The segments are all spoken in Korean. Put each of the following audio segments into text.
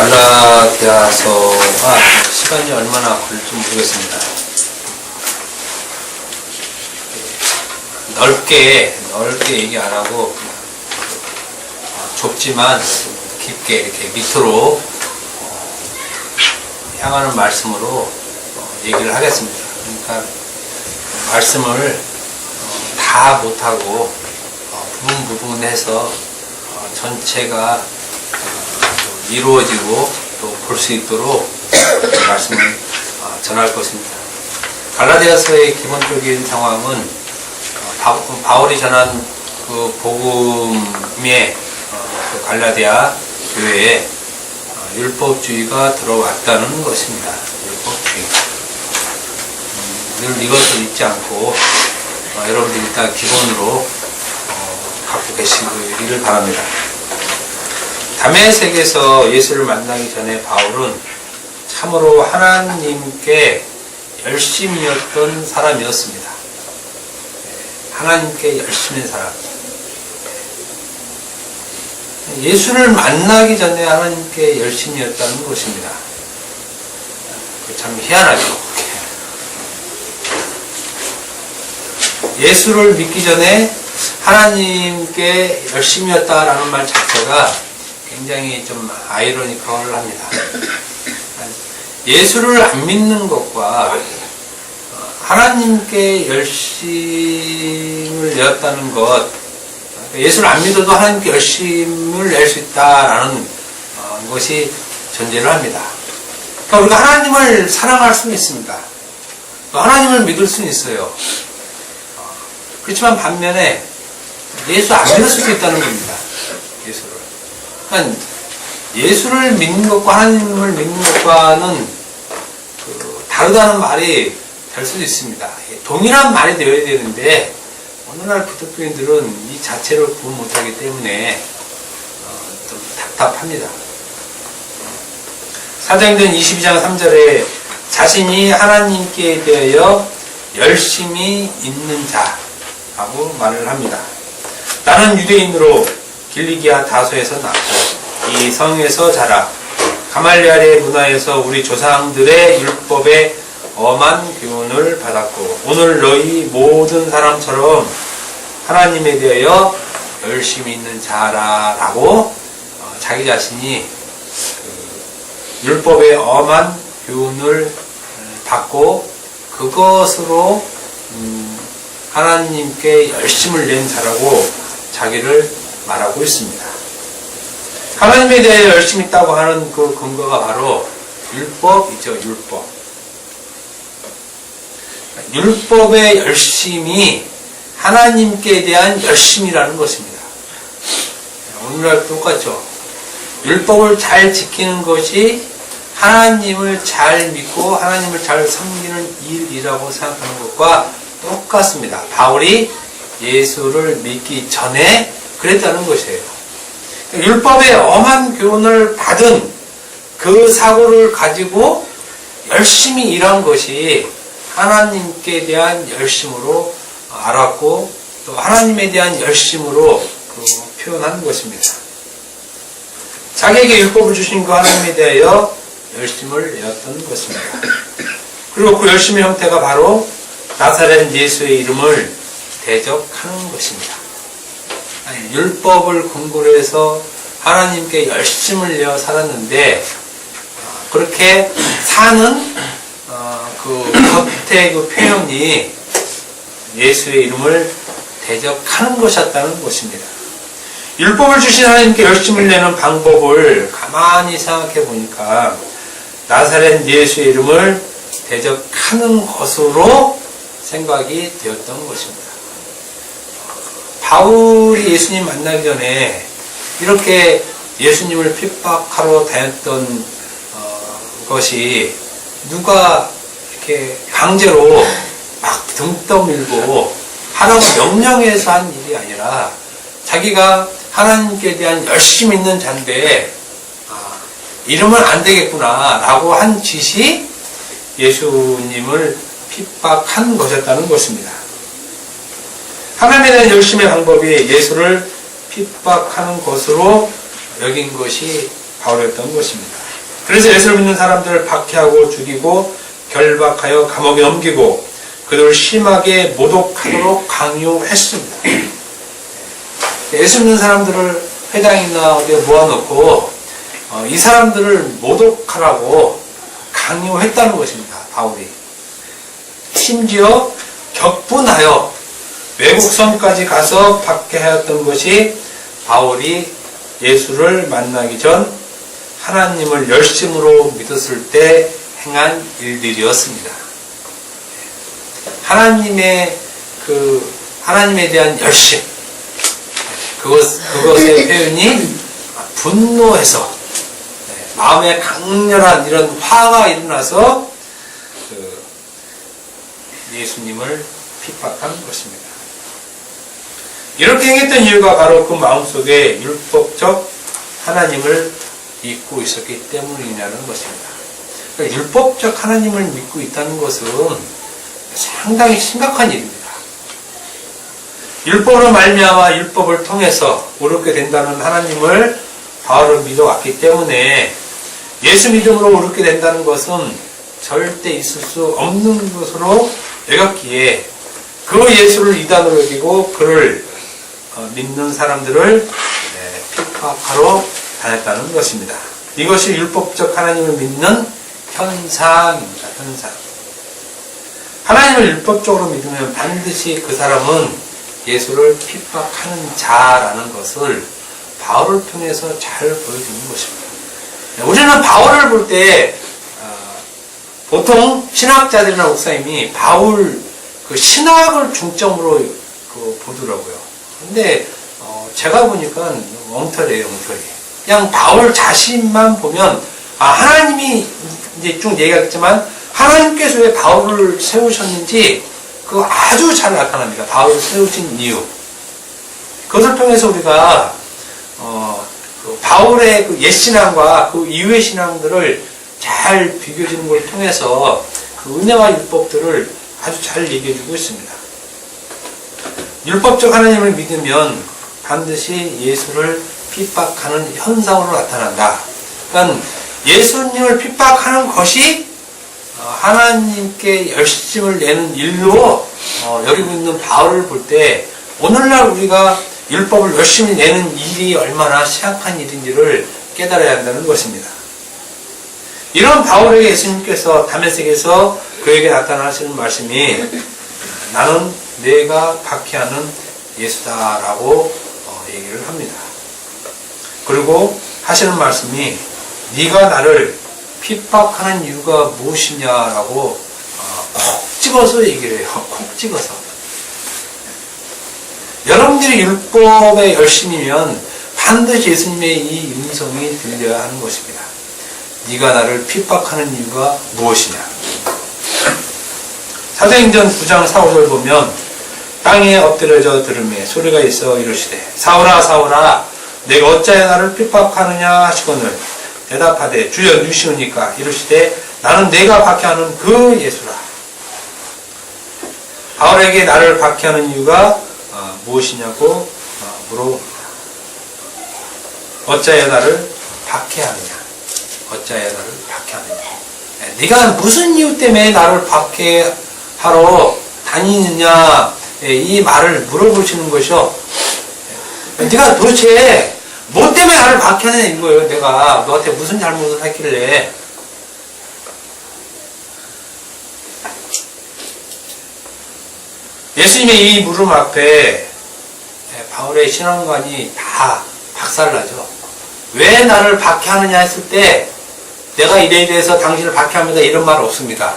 갈라디아서가 시간이 얼마나 걸릴지 모르겠습니다. 넓게 얘기 안 하고 좁지만 깊게 이렇게 밑으로 향하는 말씀으로 얘기를 하겠습니다. 그러니까 말씀을 다 못하고 부분해서 전체가 이루어지고 또 볼 수 있도록 말씀을 전할 것입니다. 갈라디아서의 기본적인 상황은 바울이 전한 그 복음의 그 갈라디아 교회에 율법주의가 들어왔다는 것입니다. 율법주의. 늘 이것을 잊지 않고 여러분들이 일단 기본으로 갖고 계시기를 바랍니다. 다메섹에서 예수를 만나기 전에 바울은 참으로 하나님께 열심이었던 사람이었습니다. 하나님께 열심인 사람. 예수를 만나기 전에 하나님께 열심이었다는 것입니다. 참 희한하죠. 예수를 믿기 전에 하나님께 열심이었다라는 말 자체가 굉장히 좀 아이러니컬합니다. 예수를 안 믿는 것과 하나님께 열심을 내었다는 것, 예수를 안 믿어도 하나님께 열심을 낼 수 있다라는 것이 존재를 합니다. 그러니까 우리가 하나님을 사랑할 수는 있습니다. 하나님을 믿을 수는 있어요. 그렇지만 반면에 예수 안 믿을 수도 있다는 겁니다. 예수를. 그러니까 예수를 믿는 것과 하나님을 믿는 것과는 다르다는 말이 될 수도 있습니다. 동일한 말이 되어야 되는데 오늘날 기독교인들은 이 자체를 구분 못하기 때문에 좀 답답합니다. 사도행전 22장 3절에 자신이 하나님께 대하여 열심히 있는 자라고 말을 합니다. 나는 유대인으로 길리기아 다소에서 낳고 이 성에서 자라 가말리엘의 문화에서 우리 조상들의 율법에 엄한 교훈을 받았고 오늘 너희 모든 사람처럼 하나님에 대하여 열심히 있는 자라라고 자기 자신이 율법에 엄한 교훈을 받고 그것으로 하나님께 열심을 낸 자라고 자기를 말하고 있습니다. 하나님에 대해 열심히 있다고 하는 그 근거가 바로 율법이죠. 율법의 열심이 하나님께 대한 열심이라는 것입니다. 오늘날 똑같죠. 율법을 잘 지키는 것이 하나님을 잘 믿고 하나님을 잘 섬기는 일이라고 생각하는 것과 똑같습니다. 바울이 예수를 믿기 전에 그랬다는 것이에요. 율법의 엄한 교훈을 받은 그 사고를 가지고 열심히 일한 것이 하나님께 대한 열심으로 알았고 또 하나님에 대한 열심으로 표현하는 것입니다. 자기에게 율법을 주신 그 하나님에 대하여 열심을 내었던 것입니다. 그리고 그 열심의 형태가 바로 나사렛 예수의 이름을 대적하는 것입니다. 율법을 근거로 해서 하나님께 열심을 내어 살았는데 그렇게 사는 그 겉의 그 표현이 예수의 이름을 대적하는 것이었다는 것입니다. 율법을 주신 하나님께 열심을 내는 방법을 가만히 생각해 보니까 나사렛 예수의 이름을 대적하는 것으로 생각이 되었던 것입니다. 바울이 예수님 만나기 전에 이렇게 예수님을 핍박하러 다녔던 것이 누가 이렇게 강제로 막 등 떠밀고 하라고 명령해서 한 일이 아니라 자기가 하나님께 대한 열심히 있는 자인데 이러면 안 되겠구나 라고 한 짓이 예수님을 핍박한 것이었다는 것입니다. 하나님에 대한 열심의 방법이 예수를 핍박하는 것으로 여긴 것이 바울이었던 것입니다. 그래서 예수를 믿는 사람들을 박해하고 죽이고 결박하여 감옥에 넘기고 그들을 심하게 모독하도록 강요했습니다. 예수 믿는 사람들을 회당이나 어디에 모아놓고 이 사람들을 모독하라고 강요했다는 것입니다. 바울이. 심지어 격분하여 외국성까지 가서 박해하였던 것이 바울이 예수를 만나기 전 하나님을 열심으로 믿었을 때 행한 일들이었습니다. 하나님에 대한 열심, 그것의 표현이 분노해서 마음에 강렬한 이런 화가 일어나서 예수님을 핍박한 것입니다. 이렇게 행했던 이유가 바로 그 마음속에 율법적 하나님을 믿고 있었기 때문이라는 것입니다. 그러니까 율법적 하나님을 믿고 있다는 것은 상당히 심각한 일입니다. 율법으로 말미암아 율법을 통해서 오르게 된다는 하나님을 바울은 믿어왔기 때문에 예수 믿음으로 오르게 된다는 것은 절대 있을 수 없는 것으로 여겼기에 그 예수를 이단으로 여기고 그를 믿는 사람들을 핍박하러 다녔다는 것입니다. 이것이 율법적 하나님을 믿는 현상입니다. 현상. 하나님을 율법적으로 믿으면 반드시 그 사람은 예수를 핍박하는 자라는 것을 바울을 통해서 잘 보여주는 것입니다. 우리는 바울을 볼 때 보통 신학자들이나 목사님이 바울 그 신학을 중점으로 보더라고요. 근데 제가 보니까 엉터리예요, 엉터리. 그냥 바울 자신만 보면 하나님이 이제 쭉 얘기하겠지만 하나님께서 왜 바울을 세우셨는지 그거 아주 잘 나타납니다. 바울을 세우신 이유. 그것을 통해서 우리가 그 바울의 그 옛신앙과 그 이후의 신앙들을 잘 비교해주는 걸 통해서 그 은혜와 율법들을 아주 잘 얘기해주고 있습니다. 율법적 하나님을 믿으면 반드시 예수를 핍박하는 현상으로 나타난다. 그러니까 예수님을 핍박하는 것이 하나님께 열심을 내는 일로 여기고 있는 바울을 볼 때 오늘날 우리가 율법을 열심히 내는 일이 얼마나 시약한 일인지를 깨달아야 한다는 것입니다. 이런 바울에게 예수님께서 다메섹에서 그에게 나타나시는 말씀이 나는 내가 박해하는 예수다라고 얘기를 합니다. 그리고 하시는 말씀이 네가 나를 핍박하는 이유가 무엇이냐라고 콕 찍어서 얘기를 해요. 콕 찍어서. 여러분들이 율법에 열심이면 반드시 예수님의 이 음성이 들려야 하는 것입니다. 네가 나를 핍박하는 이유가 무엇이냐. 사도행전 9장 4, 5절 보면 땅에 엎드려져 들음에 소리가 있어 이르시되 사울아 사울아 내가 어찌하여 나를 핍박하느냐 하시거늘 대답하되 주여 누시오니까 이르시되 나는 내가 박해하는 그 예수라. 바울에게 나를 박해하는 이유가 무엇이냐고 물어봅니다. 어찌하여 나를 박해하느냐. 어찌하여 나를 박해하느냐. 네가 무슨 이유 때문에 나를 박해하러 다니느냐. 이 말을 물어보시는 것이요. 네가 도대체 뭐 때문에 나를 박해하느냐 이거예요. 내가 너한테 무슨 잘못을 했길래. 예수님의 이 물음 앞에 바울의 신앙관이 다 박살나죠. 왜 나를 박해하느냐 했을 때 내가 이래서 당신을 박해합니다 이런 말 없습니다.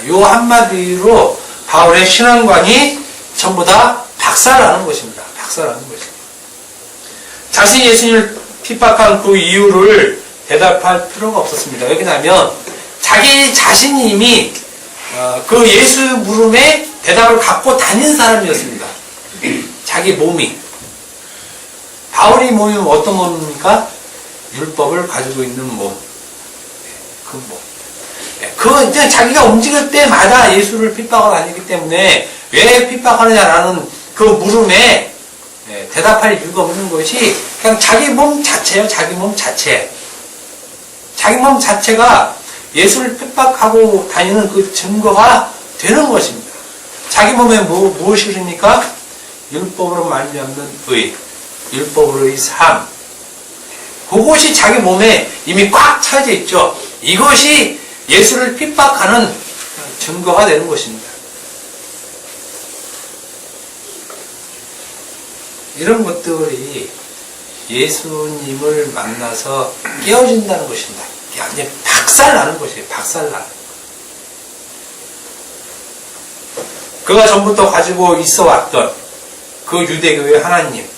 요 한마디로 바울의 신앙관이 전부 다 박살나는 것입니다. 박살나는 것입니다. 자신이 예수님을 핍박한 그 이유를 대답할 필요가 없었습니다. 왜냐하면 자기 자신이 이미 그 예수 물음에 대답을 갖고 다닌 사람이었습니다. 자기 몸이. 바울이 몸이 어떤 몸입니까? 율법을 가지고 있는 몸. 그 몸. 그 이제 자기가 움직일 때마다 예수를 핍박을 다니기 때문에 왜 핍박하느냐라는 그 물음에 대답할 이유가 없는 것이 그냥 자기 몸 자체예요. 자기 몸 자체. 자기 몸 자체가 예수를 핍박하고 다니는 그 증거가 되는 것입니다. 자기 몸에 무엇이 흐릅니까? 율법으로 말미암는 의, 율법으로의 삶. 그것이 자기 몸에 이미 꽉 차져 있죠. 이것이 예수를 핍박하는 증거가 되는 것입니다. 이런 것들이 예수님을 만나서 깨어진다는 것입니다. 완전히 박살나는 것이에요. 박살나는. 그가 전부터 가지고 있어 왔던 그 유대교의 하나님,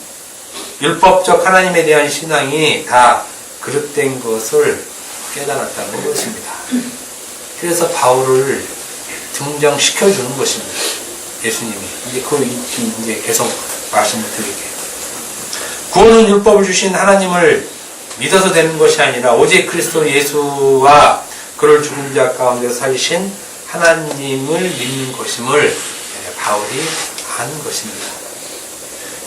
율법적 하나님에 대한 신앙이 다 그릇된 것을 깨달았다는 것입니다. 그래서 바울을 등장시켜주는 것입니다. 예수님이. 이제 계속 말씀을 드릴게요. 구원은 율법을 주신 하나님을 믿어서 되는 것이 아니라 오직 그리스도 예수와 그를 죽은 자 가운데 살리신 하나님을 믿는 것임을 바울이 아는 것입니다.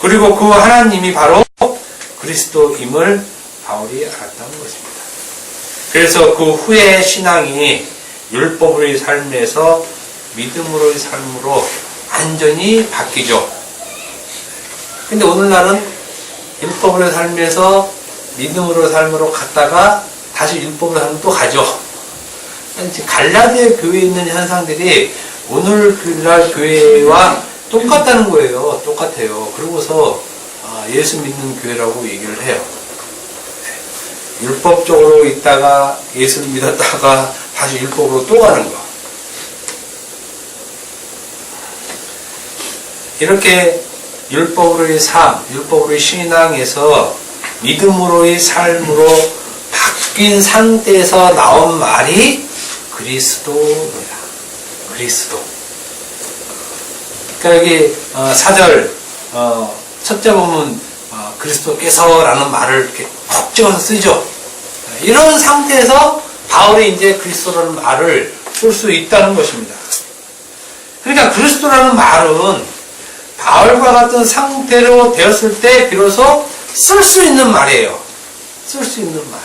그리고 그 하나님이 바로 그리스도임을 바울이 알았다는 것입니다. 그래서 그 후의 신앙이 율법으로의 삶에서 믿음으로의 삶으로 완전히 바뀌죠. 근데 오늘날은 율법으로의 삶에서 믿음으로의 삶으로 갔다가 다시 율법으로의 삶으로 또 가죠. 갈라디아 교회에 있는 현상들이 오늘날 교회와 똑같다는 거예요. 똑같아요. 그러고서 예수 믿는 교회라고 얘기를 해요. 율법적으로 있다가 예수를 믿었다가 다시 율법으로 또 가는 거. 이렇게 율법으로의 삶, 율법으로의 신앙에서 믿음으로의 삶으로 바뀐 상태에서 나온 말이 그리스도입니다. 그리스도. 그러니까 여기 4절 첫째 보면 그리스도께서라는 말을 이렇게 콕 찍어서 쓰죠. 이런 상태에서 바울이 이제 그리스도라는 말을 쓸 수 있다는 것입니다. 그러니까 그리스도라는 말은 바울과 같은 상태로 되었을 때 비로소 쓸 수 있는 말이에요. 쓸 수 있는 말.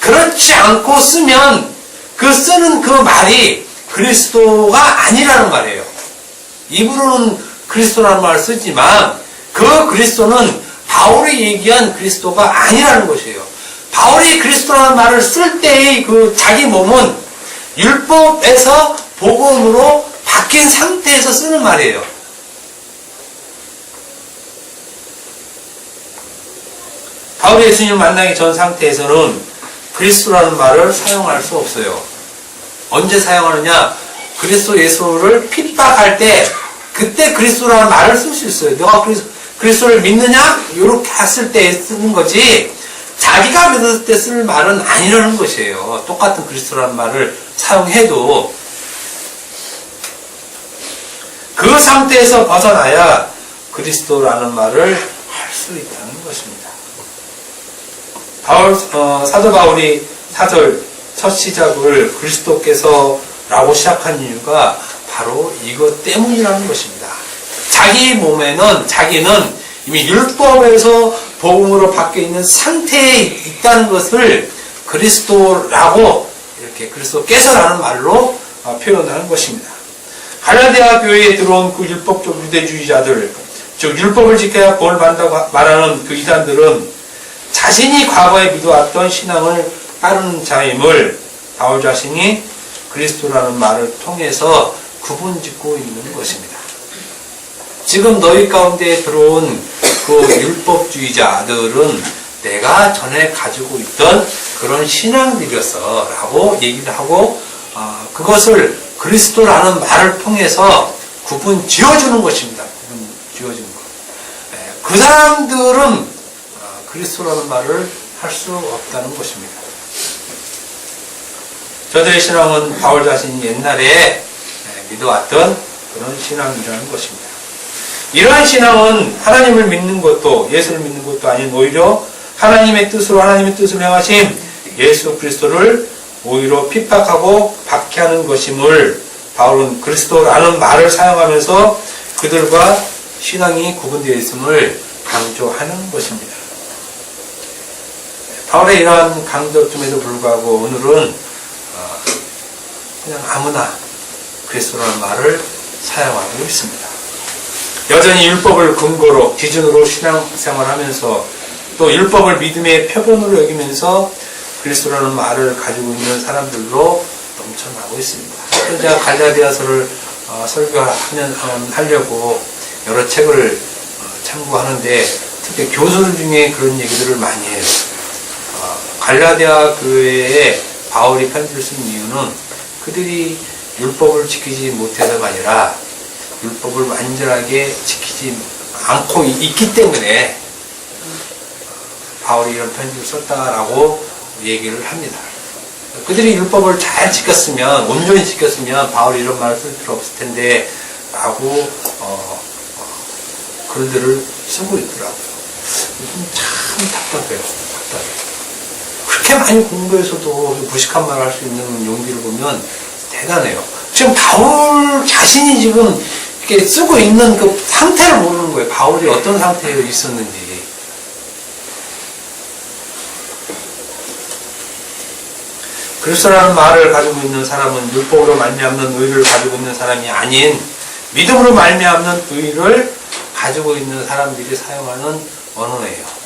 그렇지 않고 쓰면 그 쓰는 그 말이 그리스도가 아니라는 말이에요. 입으로는 그리스도라는 말을 쓰지만 그 그리스도는 바울이 얘기한 그리스도가 아니라는 것이에요. 바울이 그리스도라는 말을 쓸 때의 그 자기 몸은 율법에서 복음으로 바뀐 상태에서 쓰는 말이에요. 바울이 예수님을 만나기 전 상태에서는 그리스도라는 말을 사용할 수 없어요. 언제 사용하느냐? 그리스도 예수를 핍박할 때 그때 그리스도라는 말을 쓸 수 있어요. 너가 그리스도를 믿느냐? 이렇게 했을 때 쓰는 거지 자기가 믿었을 때 쓸 말은 아니라는 것이에요. 똑같은 그리스도라는 말을 사용해도 그 상태에서 벗어나야 그리스도라는 말을 할 수 있다는 것입니다. 사도 바울이 4절 첫 시작을 그리스도께서라고 시작한 이유가 바로 이것 때문이라는 것입니다. 자기 몸에는 자기는 이미 율법에서 복음으로 바뀌어 있는 상태에 있다는 것을 그리스도라고 이렇게 그리스도께서라는 말로 표현하는 것입니다. 갈라디아 교회에 들어온 그 율법적 유대주의자들, 즉 율법을 지켜야 구원을 받는다고 말하는 그 이단들은 자신이 과거에 믿어왔던 신앙을 따르는 자임을 바울 자신이 그리스도라는 말을 통해서 구분짓고 있는 것입니다. 지금 너희 가운데 들어온 그 율법주의자들은 내가 전에 가지고 있던 그런 신앙들이었어 라고 얘기를 하고 그것을 그리스도라는 말을 통해서 구분 지어주는 것입니다. 구분 지어주는 것. 그 사람들은 그리스도라는 말을 할 수 없다는 것입니다. 저들의 신앙은 바울 자신이 옛날에 믿어왔던 그런 신앙이라는 것입니다. 이러한 신앙은 하나님을 믿는 것도 예수를 믿는 것도 아닌 오히려 하나님의 뜻으로 행하신 예수 그리스도를 오히려 핍박하고 박해하는 것임을 바울은 그리스도라는 말을 사용하면서 그들과 신앙이 구분되어 있음을 강조하는 것입니다. 바울의 이러한 강조점에도 불구하고 오늘은 그냥 아무나 그리스도라는 말을 사용하고 있습니다. 여전히 율법을 근거로 기준으로 신앙생활하면서 또 율법을 믿음의 표본으로 여기면서 그리스도라는 말을 가지고 있는 사람들로 넘쳐나고 있습니다. 제가 갈라디아서를 설교하려고 여러 책을 참고하는데 특히 교수들 중에 그런 얘기들을 많이 해요. 갈라디아 교회에 바울이 편지를 쓴 이유는 그들이 율법을 지키지 못해서가 아니라 율법을 완전하게 지키지 않고 있기 때문에 바울이 이런 편지를 썼다라고 얘기를 합니다. 그들이 율법을 잘 지켰으면, 온전히 지켰으면 바울이 이런 말을 쓸 필요 없을 텐데 라고 글들을 쓰고 있더라고요. 참 답답해요. 그렇게 많이 공부해서도 무식한 말을 할 수 있는 용기를 보면 대단해요. 지금 바울 자신이 지금 이렇게 쓰고 있는 그 상태를 모르는 거예요. 바울이 어떤 상태에 있었는지. 그리스도라는 말을 가지고 있는 사람은 율법으로 말미암는 의를 가지고 있는 사람이 아닌 믿음으로 말미암는 의를 가지고 있는 사람들이 사용하는 언어예요.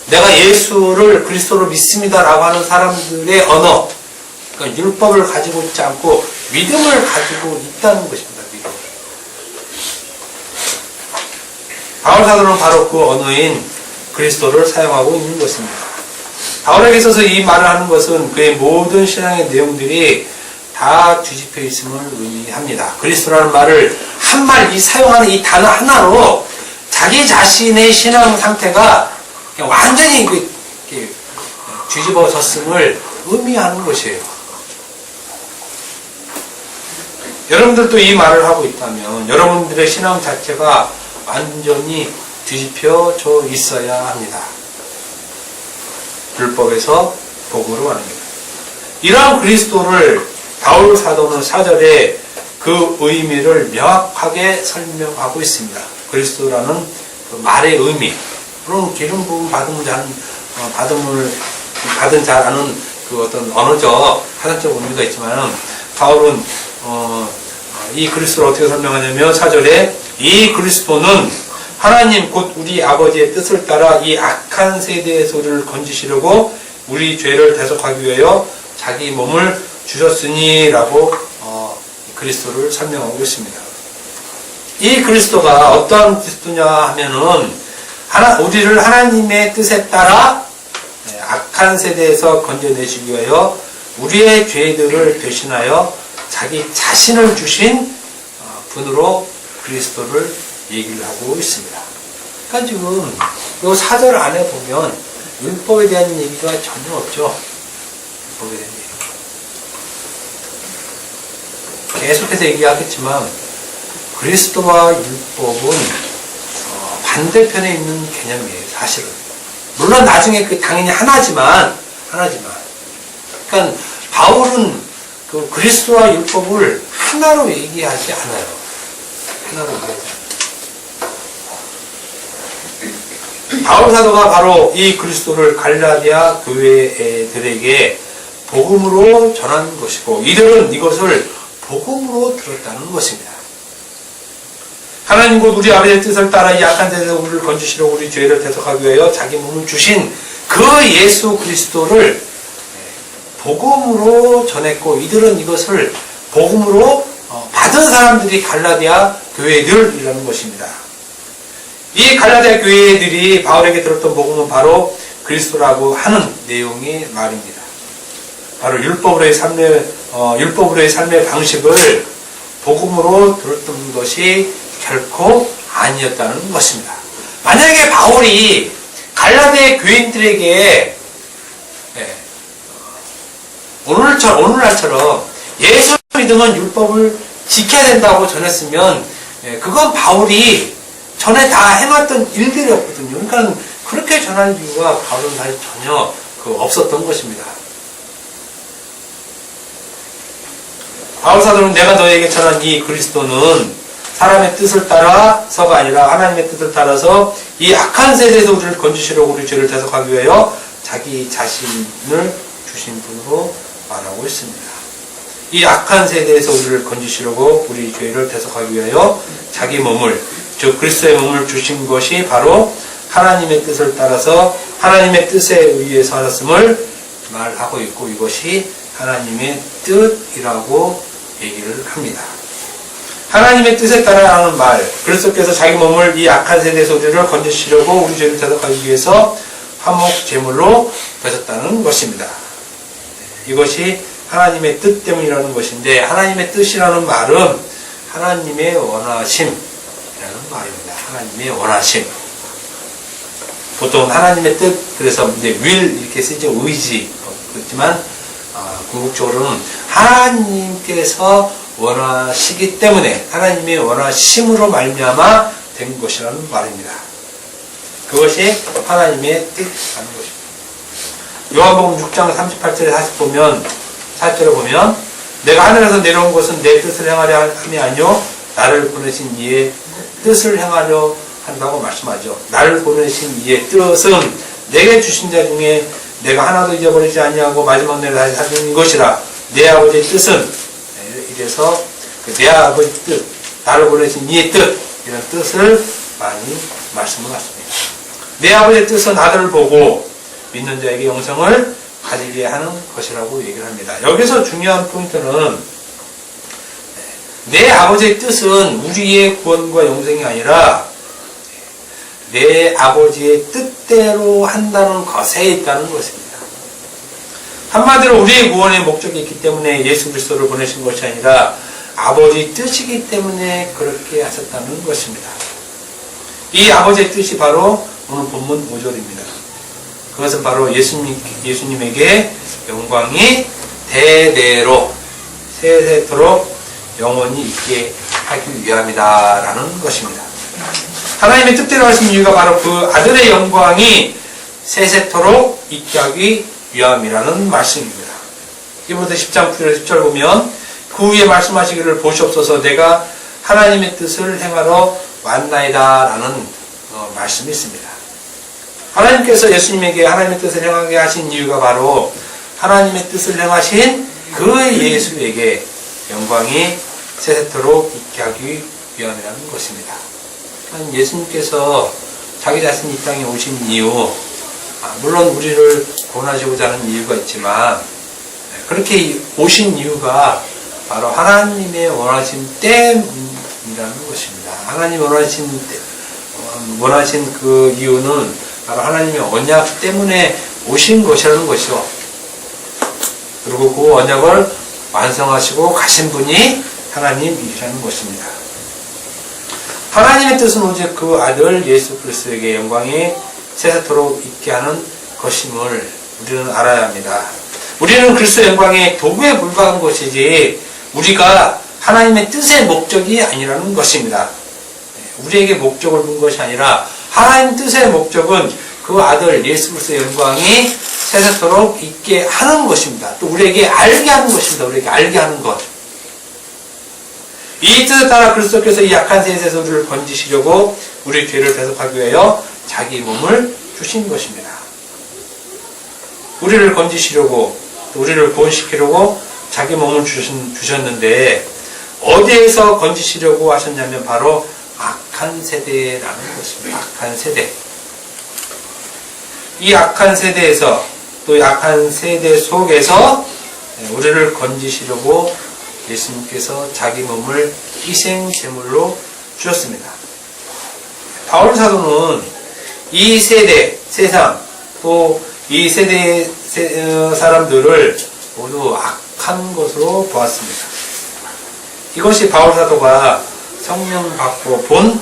내가 예수를 그리스도로 믿습니다라고 하는 사람들의 언어, 그러니까 율법을 가지고 있지 않고 믿음을 가지고 있다는 것입니다. 믿음. 바울 사도는 바로 그 언어인 그리스도를 사용하고 있는 것입니다. 바울에게 있어서 이 말을 하는 것은 그의 모든 신앙의 내용들이 다 뒤집혀 있음을 의미합니다. 그리스도라는 말을 이 사용하는 이 단어 하나로 자기 자신의 신앙 상태가 그냥 완전히 뒤집어졌음을 의미하는 것이에요. 여러분들도 이 말을 하고 있다면 여러분들의 신앙 자체가 완전히 뒤집혀져 있어야 합니다. 율법에서 복음으로 가는 겁니다. 이러한 그리스도를 바울 사도는 4절에 그 의미를 명확하게 설명하고 있습니다. 그리스도라는 그 말의 의미. 물론 기름 부음 받은 잘 아는 그 어떤 언어적, 사전적 의미가 있지만 바울은 이 그리스도를 어떻게 설명하냐면 4절에 이 그리스도는 하나님 곧 우리 아버지의 뜻을 따라 이 악한 세대의 소리를 건지시려고 우리 죄를 대속하기 위하여 자기 몸을 주셨으니 라고 그리스도를 설명하고 있습니다. 이 그리스도가 어떠한 그리스도냐 하면은 우리를 하나님의 뜻에 따라 악한 세대에서 건져내시기 위하여 우리의 죄들을 대신하여 자기 자신을 주신 분으로 그리스도를 얘기를 하고 있습니다. 그러니까 지금 이 4절 안에 보면 율법에 대한 얘기가 전혀 없죠. 율법에 대한 얘기. 계속해서 얘기하겠지만 그리스도와 율법은 반대편에 있는 개념이에요. 사실은. 물론 나중에 당연히 하나지만 그러니까 바울은 그 그리스도와 율법을 하나로 얘기하지 않아요. 하나로 얘기하지 않아요. 바울 사도가 바로 이 그리스도를 갈라디아 교회들에게 복음으로 전한 것이고 이들은 이것을 복음으로 들었다는 것입니다. 하나님 곧 우리 아버지의 뜻을 따라 이 악한 세대에서 우리를 건지시려고 우리 죄를 대속하기 위하여 자기 몸을 주신 그 예수 그리스도를 복음으로 전했고 이들은 이것을 복음으로 받은 사람들이 갈라디아 교회들이라는 것입니다. 이 갈라디아 교회들이 바울에게 들었던 복음은 바로 그리스도라고 하는 내용의 말입니다. 바로 율법으로의 삶의 방식을 복음으로 들었던 것이 결코 아니었다는 것입니다. 만약에 바울이 갈라디아 교인들에게 오늘날처럼 예수 믿으면 율법을 지켜야 된다고 전했으면 그건 바울이 전에 다 해놨던 일들이었거든요. 그러니까 그렇게 전할 이유가 바울은 사실 전혀 없었던 것입니다. 바울 사도는 내가 너에게 전한 이 그리스도는 사람의 뜻을 따라서가 아니라 하나님의 뜻을 따라서 이 악한 세대에서 우리를 건지시려고 우리 죄를 대속하기 위하여 자기 자신을 주신 분으로 말하고 있습니다. 이 악한 세대에서 우리를 건지시려고 우리 죄를 대속하기 위하여 자기 몸을, 즉 그리스도의 몸을 주신 것이 바로 하나님의 뜻을 따라서 하나님의 뜻에 의해서 하셨음을 말하고 있고, 이것이 하나님의 뜻이라고 얘기를 합니다. 하나님의 뜻에 따라 하는 말, 그리스도께서 자기 몸을 이 악한 세대에서 우리를 건지시려고 우리 죄를 대속하기 위해서 화목 제물로 되셨다는 것입니다. 이것이 하나님의 뜻 때문이라는 것인데, 하나님의 뜻이라는 말은 하나님의 원하심이라는 말입니다. 하나님의 원하심. 보통 하나님의 뜻, 그래서 이제 will 이렇게 쓰죠. 의지. 그렇지만 궁극적으로는 하나님께서 원하시기 때문에 하나님의 원하심으로 말미암아 된 것이라는 말입니다. 그것이 하나님의 뜻이라는 것입니다. 요한복음 6장 38절에 다시 보면, 4절에 보면, 내가 하늘에서 내려온 것은 내 뜻을 행하려 함이 아니요 나를 보내신 이의 뜻을 행하려 한다고 말씀하죠. 나를 보내신 이의 뜻은 내게 주신 자 중에 내가 하나도 잊어버리지 아니하고 마지막 날에 다시 살리는 것이라. 내 아버지의 뜻은, 이래서 내 아버지 뜻, 나를 보내신 이의 뜻, 이런 뜻을 많이 말씀을 하십니다. 내 아버지의 뜻은 아들을 보고 믿는 자에게 영생을 가지게 하는 것이라고 얘기를 합니다. 여기서 중요한 포인트는 내 아버지의 뜻은 우리의 구원과 영생이 아니라 내 아버지의 뜻대로 한다는 것에 있다는 것입니다. 한마디로 우리의 구원의 목적이 있기 때문에 예수 그리스도를 보내신 것이 아니라 아버지 뜻이기 때문에 그렇게 하셨다는 것입니다. 이 아버지의 뜻이 바로 오늘 본문 5절입니다. 그것은 바로 예수님에게 영광이 대대로 세세토록 영원히 있게 하기 위함이다 라는 것입니다. 하나님의 뜻대로 하신 이유가 바로 그 아들의 영광이 세세토록 있게 하기 위함이라는 말씀입니다. 이브리서 10장 9절 10절 보면 그 후에 말씀하시기를 보시옵소서 내가 하나님의 뜻을 행하러 왔나이다 라는 말씀이 있습니다. 하나님께서 예수님에게 하나님의 뜻을 행하게 하신 이유가 바로 하나님의 뜻을 행하신 그 예수에게 영광이 세세토록 있게 하기 위함이라는 것입니다. 예수님께서 자기 자신이 이 땅에 오신 이유, 물론 우리를 구원하시고자 하는 이유가 있지만 그렇게 오신 이유가 바로 하나님의 원하신 때문이라는 것입니다. 하나님 원하신 그 이유는 바로 하나님의 언약 때문에 오신 것이라는 것이죠. 그리고 그 언약을 완성하시고 가신 분이 하나님이라는 것입니다. 하나님의 뜻은 오직 그 아들 예수 그리스도에게 영광이 세세토록 있게 하는 것임을 우리는 알아야 합니다. 우리는 그리스도의 영광의 도구에 불과한 것이지 우리가 하나님의 뜻의 목적이 아니라는 것입니다. 우리에게 목적을 둔 것이 아니라 하나님 뜻의 목적은 그 아들 예수 그리스도의 영광이 세세토록 있게 하는 것입니다. 또 우리에게 알게 하는 것입니다. 우리에게 알게 하는 것. 이 뜻에 따라 그리스도께서 이 약한 세대에서 우리를 건지시려고 우리 죄를 대속하기 위하여 자기 몸을 주신 것입니다. 우리를 건지시려고 또 우리를 구원시키려고 자기 몸을 주셨는데 어디에서 건지시려고 하셨냐면 바로 악한 세대라는 것입니다. 악한 세대. 이 악한 세대에서 또 악한 세대 속에서 우리를 건지시려고 예수님께서 자기 몸을 희생 제물로 주셨습니다. 바울 사도는 이 세대, 세상, 또 이 세대의 사람들을 모두 악한 것으로 보았습니다. 이것이 바울 사도가 성령 받고 본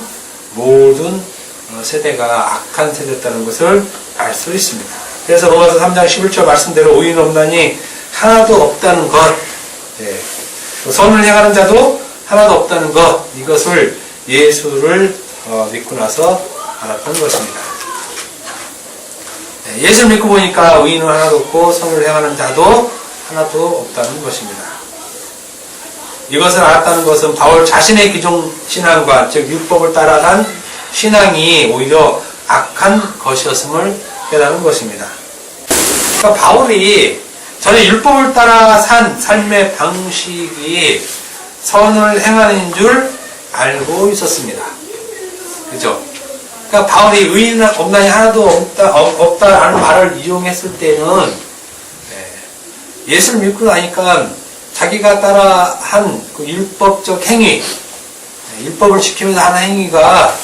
모든 세대가 악한 세대였다는 것을 알 수 있습니다. 그래서 로마서 3장 11절 말씀대로 의인 없나니 하나도 없다는 것, 선을 행하는 자도 하나도 없다는 것, 이것을 예수를 믿고 나서 알았던 것입니다. 예수를 믿고 보니까 의인은 하나도 없고 선을 행하는 자도 하나도 없다는 것입니다. 이것을 알았다는 것은 바울 자신의 기존 신앙과 즉 율법을 따라간 신앙이 오히려 악한 것이었음을 깨달은 것입니다. 그러니까 바울이 전에 율법을 따라 산 삶의 방식이 선을 행하는 줄 알고 있었습니다. 그죠? 그러니까 바울이 의인 없나니 하나도 없다라는 말을 이용했을 때는 예수를 믿고 나니까 자기가 따라한 그 율법적 행위, 율법을 지키면서 하는 행위가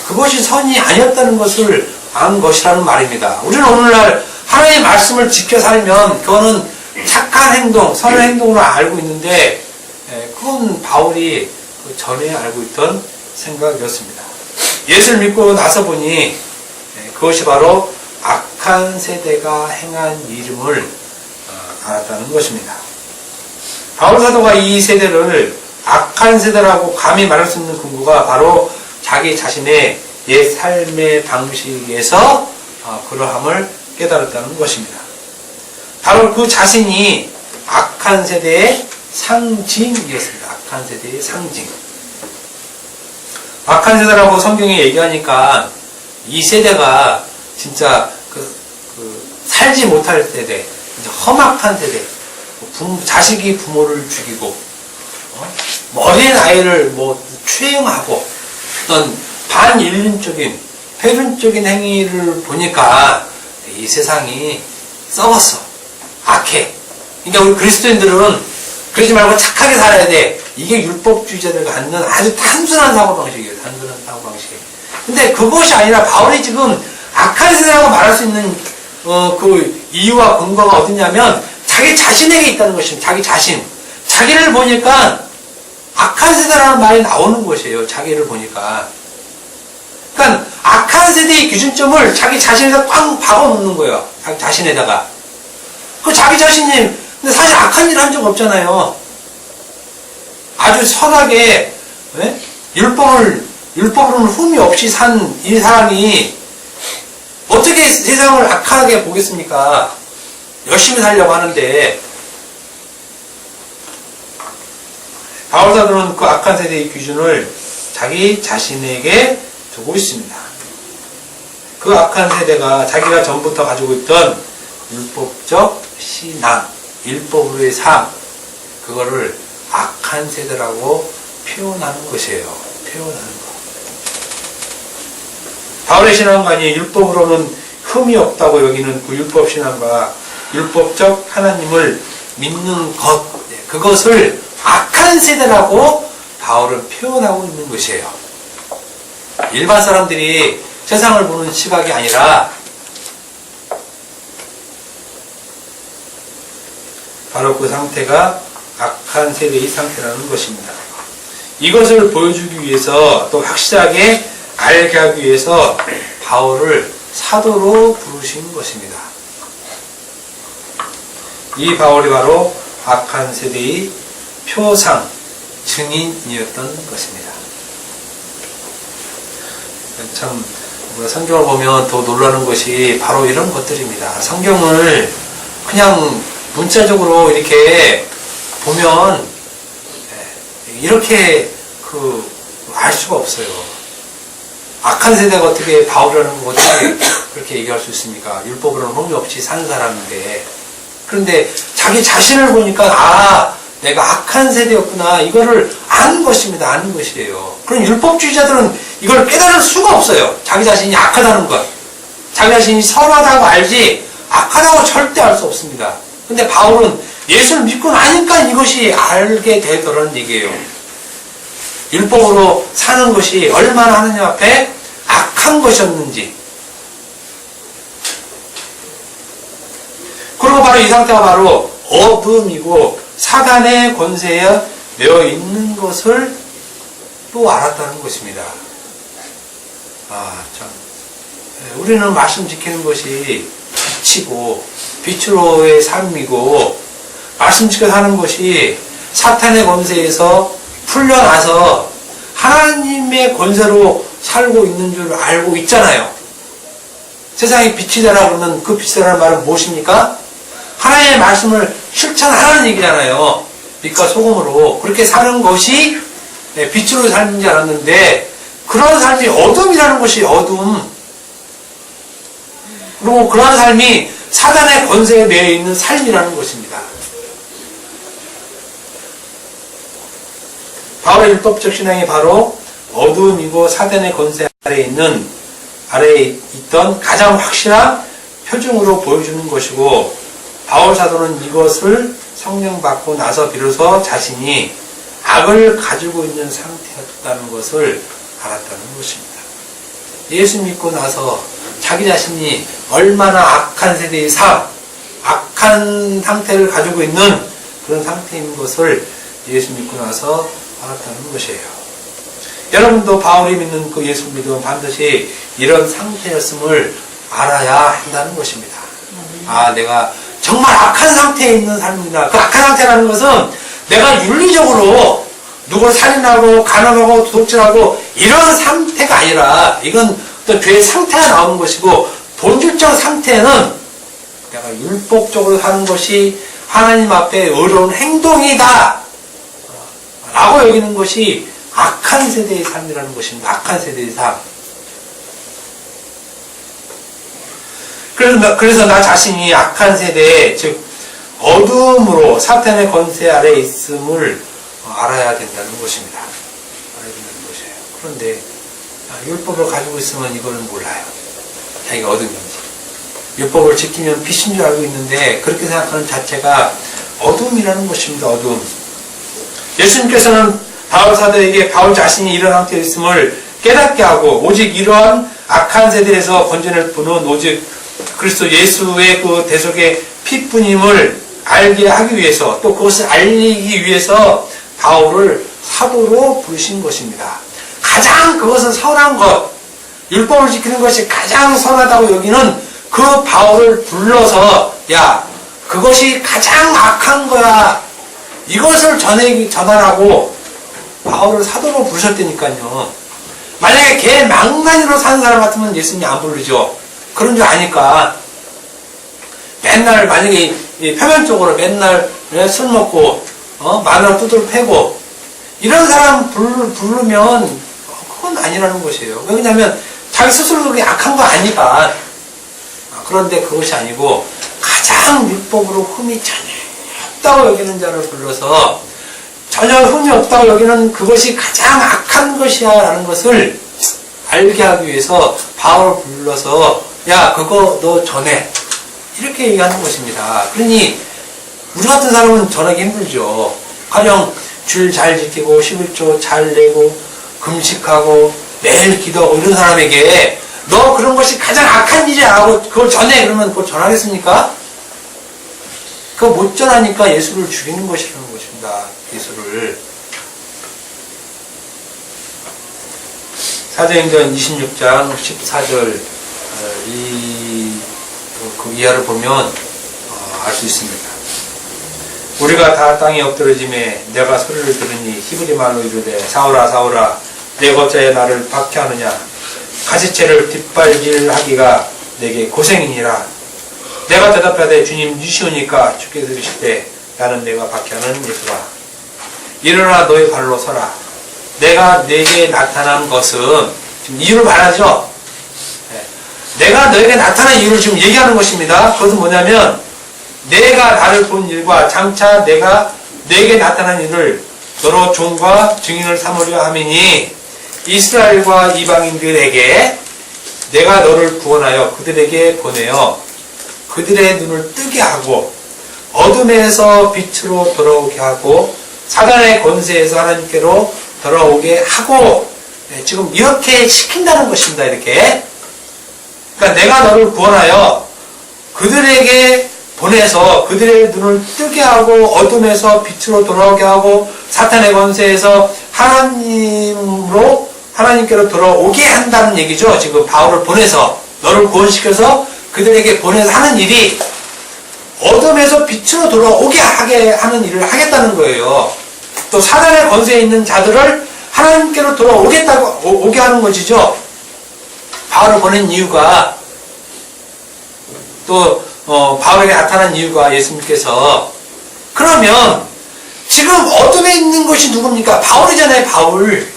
그것이 선이 아니었다는 것을 안 것이라는 말입니다. 우리는 오늘날 하나님의 말씀을 지켜 살면 그거는 착한 행동, 선한 행동으로 알고 있는데 그건 바울이 그 전에 알고 있던 생각이었습니다. 예수를 믿고 나서 보니 그것이 바로 악한 세대가 행한 일임을 알았다는 것입니다. 바울 사도가 이 세대를 악한 세대라고 감히 말할 수 있는 근거가 바로 자기 자신의 옛 삶의 방식에서 그러함을 깨달았다는 것입니다. 바로 그 자신이 악한 세대의 상징이었습니다. 악한 세대의 상징. 악한 세대라고 성경에 얘기하니까 이 세대가 진짜 살지 못할 세대, 험악한 세대, 자식이 부모를 죽이고, 어린 아이를 추행하고, 어떤 반인륜적인, 폐륜적인 행위를 보니까 이 세상이 썩었어. 악해. 그러니까 우리 그리스도인들은 그러지 말고 착하게 살아야 돼. 이게 율법주의자들이 갖는 아주 단순한 사고방식이에요. 단순한 사고방식. 근데 그것이 아니라 바울이 지금 악한 세대라고 말할 수 있는 그 이유와 근거가 어디냐면 자기 자신에게 있다는 것입니다. 자기 자신. 자기를 보니까 악한 세대라는 말이 나오는 것이에요. 자기를 보니까. 그러니까 악한 세대의 기준점을 자기 자신에다 꽝 박아놓는 거예요. 자기 자신에다가. 그 자기 자신이 근데 사실 악한 일 한 적 없잖아요. 아주 선하게 율법으로는 흠이 없이 산 이 사람이 어떻게 세상을 악하게 보겠습니까? 열심히 살려고 하는데 바울 사도는 그 악한 세대의 기준을 자기 자신에게 두고 있습니다. 그 악한 세대가 자기가 전부터 가지고 있던 율법적 신앙, 율법으로의 삶, 그거를 악한 세대라고 표현하는 것이에요. 표현하는 것. 바울의 신앙관이 율법으로는 흠이 없다고 여기는 그 율법 신앙과 율법적 하나님을 믿는 것, 그것을 악한 세대라고 바울은 표현하고 있는 것이에요. 일반 사람들이 세상을 보는 시각이 아니라 바로 그 상태가 악한 세대의 상태라는 것입니다. 이것을 보여주기 위해서 또 확실하게 알게 하기 위해서 바울을 사도로 부르신 것입니다. 이 바울이 바로 악한 세대의 표상, 증인이었던 것입니다. 참 성경을 보면 더 놀라는 것이 바로 이런 것들입니다. 성경을 그냥 문자적으로 이렇게 보면 이렇게 알 수가 없어요. 악한 세대가 어떻게 바울이라는 거 어떻게 그렇게 얘기할 수 있습니까? 율법으로는 흠이 없이 사는 사람인데. 그런데 자기 자신을 보니까 내가 악한 세대였구나. 이거를 아는 것입니다. 아는 것이에요. 그럼 율법주의자들은 이걸 깨달을 수가 없어요. 자기 자신이 악하다는 것. 자기 자신이 선하다고 알지 악하다고 절대 알 수 없습니다. 근데 바울은 예수를 믿고 나니까 이것이 알게 되더라는 얘기예요. 율법으로 사는 것이 얼마나 하느님 앞에 악한 것이었는지. 그리고 바로 이 상태가 바로 어둠이고 사단의 권세에 매여 있는 것을 또 알았다는 것입니다. 참. 우리는 말씀 지키는 것이 빛이고 빛으로의 삶이고 말씀 지켜 사는 것이 사탄의 권세에서 풀려나서 하나님의 권세로 살고 있는 줄 알고 있잖아요. 세상에 빛이 되라 그러면 그 빛이라는 말은 무엇입니까? 하나님의 말씀을 실천하라는 얘기잖아요. 빛과 소금으로 그렇게 사는 것이 빛으로 사는 줄 알았는데 그런 삶이 어둠이라는 것이 어둠. 그리고 그런 삶이 사단의 권세에 매여 있는 삶이라는 것입니다. 바울의 율법적 신앙이 바로 어둠이고 사단의 권세 아래에 있던 가장 확실한 표징으로 보여주는 것이고, 바울 사도는 이것을 성령 받고 나서 비로소 자신이 악을 가지고 있는 상태였다는 것을 알았다는 것입니다. 예수 믿고 나서 자기 자신이 얼마나 악한 세대의 악한 상태를 가지고 있는 그런 상태인 것을 예수 믿고 나서 알았다는 것이에요. 여러분도 바울이 믿는 그 예수 믿으면 반드시 이런 상태였음을 알아야 한다는 것입니다. 내가 정말 악한 상태에 있는 삶이다. 그 악한 상태라는 것은 내가 윤리적으로 누굴 살인하고 간음하고 도둑질하고 이런 상태가 아니라, 이건 또 죄의 상태가 나오는 것이고, 본질적 상태는 내가 율법적으로 사는 것이 하나님 앞에 의로운 행동이다 라고 여기는 것이 악한 세대의 삶이라는 것입니다. 악한 세대의 삶. 그래서 나 자신이 악한 세대에, 즉 어둠으로 사탄의 권세 아래에 있음을 알아야 된다는 것입니다. 알아야 된다는 것이에요. 그런데 율법을 가지고 있으면 이거는 몰라요. 자기가 어둠인지. 율법을 지키면 빛인 줄 알고 있는데 그렇게 생각하는 자체가 어둠이라는 것입니다. 어둠. 예수님께서는 바울 사도에게 바울 자신이 이런 상태에 있음을 깨닫게 하고, 오직 이러한 악한 세대에서 건져낼 분은 오직 그리스도 예수의 그 대속의 피뿐임을 알게 하기 위해서, 또 그것을 알리기 위해서 바울을 사도로 부르신 것입니다. 가장 그것은 선한 것, 율법을 지키는 것이 가장 선하다고 여기는 그 바울을 불러서, 야, 그것이 가장 악한 거야, 이것을 전하라고 바울을 사도로 부르셨다니까요. 만약에 걔 망나니로 사는 사람 같으면 예수님이 안 부르죠. 그런 줄 아니까 맨날, 만약에 표면적으로 맨날 술 먹고 마누라 두드러 패고 이런 사람 부르면 그건 아니라는 것이에요. 왜냐하면 자기 스스로도 그게 악한 거 아니까. 그런데 그것이 아니고 가장 율법으로 흠이 전혀 없다고 여기는 자를 불러서, 전혀 흠이 없다고 여기는 그것이 가장 악한 것이야 라는 것을 알게 하기 위해서 바울을 불러서, 야, 그거 너 전해, 이렇게 얘기하는 것입니다. 그러니 우리 같은 사람은 전하기 힘들죠. 가령 줄 잘 지키고 11조 잘 내고 금식하고 매일 기도하고 이런 사람에게 너 그런 것이 가장 악한 일이야 하고 그걸 전해, 그러면 그걸 전하겠습니까? 그거 못 전하니까 예수를 죽이는 것이라는 것입니다. 예수를. 사도행전 26장 14절 그 이하를 보면 알 수 있습니다. 우리가 다 땅에 엎드러짐에 내가 소리를 들으니 히브리 말로 이르되, 사울아 사울아 내가 어찌하여 나를 박해하느냐, 가시채를 뒷발질하기가 내게 고생이니라. 내가 대답하되 주님 이시오니까 주께서 이르시되, 나는 내가 박해하는 예수라. 일어나 너의 발로 서라. 내가 내게 나타난 것은, 지금 이유를 말하죠. 내가 너에게 나타난 이유를 지금 얘기하는 것입니다. 그것은 뭐냐면, 내가 나를 본 일과 장차 내가 내게 나타난 일을 너로 종과 증인을 삼으려 함이니, 이스라엘과 이방인들에게 내가 너를 구원하여 그들에게 보내어 그들의 눈을 뜨게 하고 어둠에서 빛으로 돌아오게 하고 사단의 권세에서 하나님께로 돌아오게 하고, 지금 이렇게 시킨다는 것입니다. 이렇게. 그러니까 내가 너를 구원하여 그들에게 보내서 그들의 눈을 뜨게 하고 어둠에서 빛으로 돌아오게 하고 사탄의 권세에서 하나님께로 돌아오게 한다는 얘기죠. 지금 바울을 보내서, 너를 구원시켜서 그들에게 보내서 하는 일이 어둠에서 빛으로 돌아오게 하게 하는 일을 하겠다는 거예요. 또 사단의 권세에 있는 자들을 하나님께로 오게 하는 것이죠. 바울을 보낸 이유가, 또 바울에게 나타난 이유가, 예수님께서 그러면 지금 어둠에 있는 것이 누굽니까? 바울이잖아요, 바울.